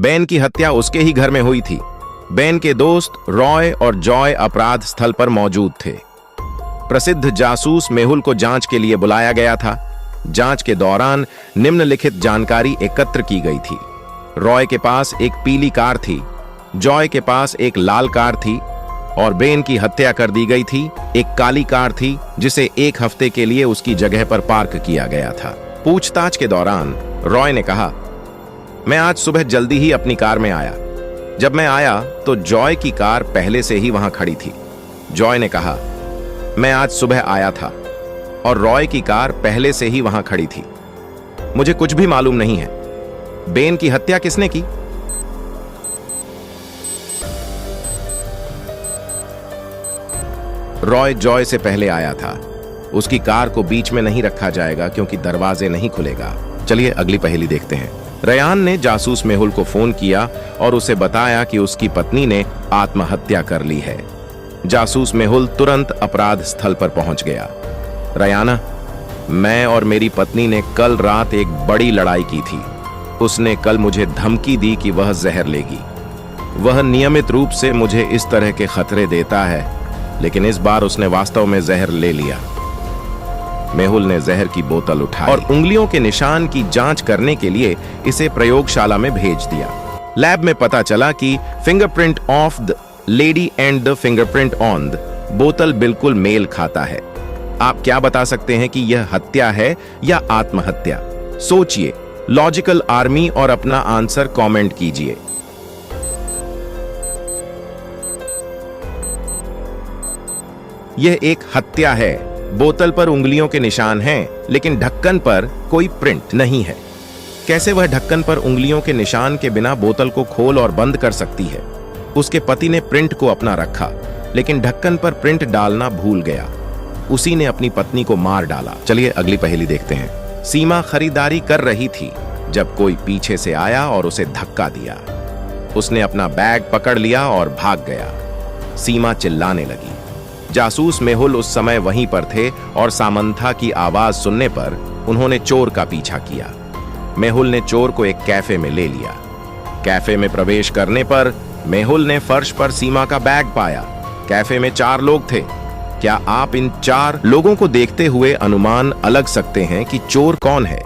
Ben की हत्या उसके ही घर में हुई थी। बेन के दोस्त रॉय और जॉय अपराध स्थल पर मौजूद थे। प्रसिद्ध जासूस मेहुल को जांच के लिए बुलाया गया था। जांच के दौरान निम्नलिखित जानकारी एकत्र की गई थी। रॉय के पास एक पीली कार थी, जॉय के पास एक लाल कार थी और बेन की हत्या कर दी गई थी। एक काली कार थी जिसे एक हफ्ते के लिए उसकी जगह पर पार्क किया गया था। पूछताछ के दौरान रॉय ने कहा, मैं आज सुबह जल्दी ही अपनी कार में आया। जब मैं आया तो जॉय की कार पहले से ही वहां खड़ी थी। जॉय ने कहा, मैं आज सुबह आया था और रॉय की कार पहले से ही वहां खड़ी थी। मुझे कुछ भी मालूम नहीं है। बेन की हत्या किसने की? रॉय जॉय से पहले आया था। उसकी कार को बीच में नहीं रखा जाएगा क्योंकि दरवाजे नहीं खुलेगा। चलिए अगली पहेली देखते हैं। रयान ने जासूस मेहुल को फोन किया और उसे बताया कि उसकी पत्नी ने आत्महत्या कर ली है। जासूस मेहुल तुरंत अपराध स्थल पर पहुंच गया। रयाना, मैं और मेरी पत्नी ने कल रात एक बड़ी लड़ाई की थी। उसने कल मुझे धमकी दी कि वह जहर लेगी। वह नियमित रूप से मुझे इस तरह के खतरे देता है, लेकिन इस बार उसने वास्तव में जहर ले लिया। मेहुल ने जहर की बोतल उठाई और उंगलियों के निशान की जांच करने के लिए इसे प्रयोगशाला में भेज दिया। लैब में पता चला कि fingerprint of the lady and the fingerprint on the बोतल बिल्कुल मेल खाता है। आप क्या बता सकते हैं कि यह हत्या है या आत्महत्या? सोचिए, लॉजिकल आर्मी, और अपना आंसर कमेंट कीजिए। यह एक हत्या है। बोतल पर उंगलियों के निशान हैं, लेकिन ढक्कन पर कोई प्रिंट नहीं है। कैसे वह ढक्कन पर उंगलियों के निशान के बिना बोतल को खोल और बंद कर सकती है? उसके पति ने प्रिंट को अपना रखा, लेकिन ढक्कन पर प्रिंट डालना भूल गया। उसी ने अपनी पत्नी को मार डाला। चलिए अगली पहेली देखते हैं। सीमा खरीदारी कर रही थी जब कोई पीछे से आया और उसे धक्का दिया। उसने अपना बैग पकड़ लिया और भाग गया। सीमा चिल्लाने लगी। जासूस मेहुल उस समय वहीं पर थे और सामंथा की आवाज सुनने पर उन्होंने चोर का पीछा किया। मेहुल ने चोर को एक कैफे में ले लिया। कैफे में प्रवेश करने पर मेहुल ने फर्श पर सीमा का बैग पाया। कैफे में 4 लोग थे। क्या आप इन 4 लोगों को देखते हुए अनुमान लगा सकते हैं कि चोर कौन है?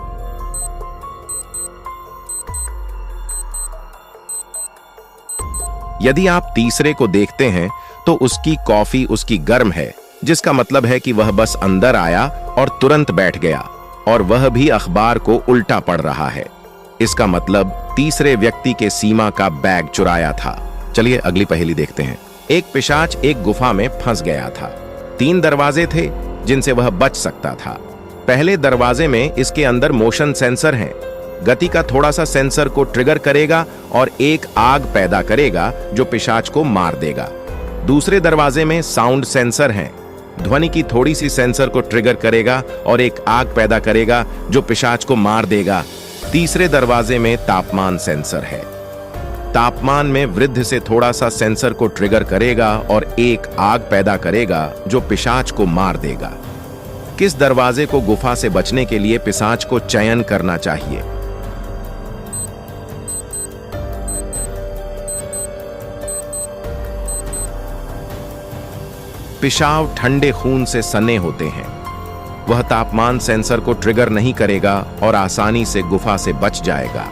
यदि आप तीसरे को देखते हैं तो उसकी कॉफी उसकी गर्म है, जिसका मतलब है कि वह बस अंदर आया और तुरंत बैठ गया, और वह भी अखबार को उल्टा पढ़ रहा है। इसका मतलब तीसरे व्यक्ति के सीमा का बैग चुराया था। चलिए अगली पहेली देखते हैं। एक पिशाच एक गुफा में फंस गया था। 3 दरवाजे थे जिनसे वह बच सकता था। पहले दरवाजे में इसके अंदर मोशन सेंसर हैं। गति का थोड़ा सा सेंसर को ट्रिगर करेगा और एक आग पैदा करेगा जो पिशाच को मार देगा। दूसरे दरवाजे में साउंड सेंसर हैं। ध्वनि की थोड़ी सी सेंसर को ट्रिगर करेगा और एक आग पैदा करेगा जो पिशाच को मार देगा। तीसरे दरवाजे में तापमान सेंसर है। तापमान में वृद्धि से थोड़ा सा सेंसर को ट्रिगर करेगा और एक आग पैदा करेगा जो पिशाच को मार देगा। किस दरवाजे को गुफा से बचने के लिए पिशाच को चयन करना चाहिए? पेशाब ठंडे खून से सने होते हैं। वह तापमान सेंसर को ट्रिगर नहीं करेगा और आसानी से गुफा से बच जाएगा।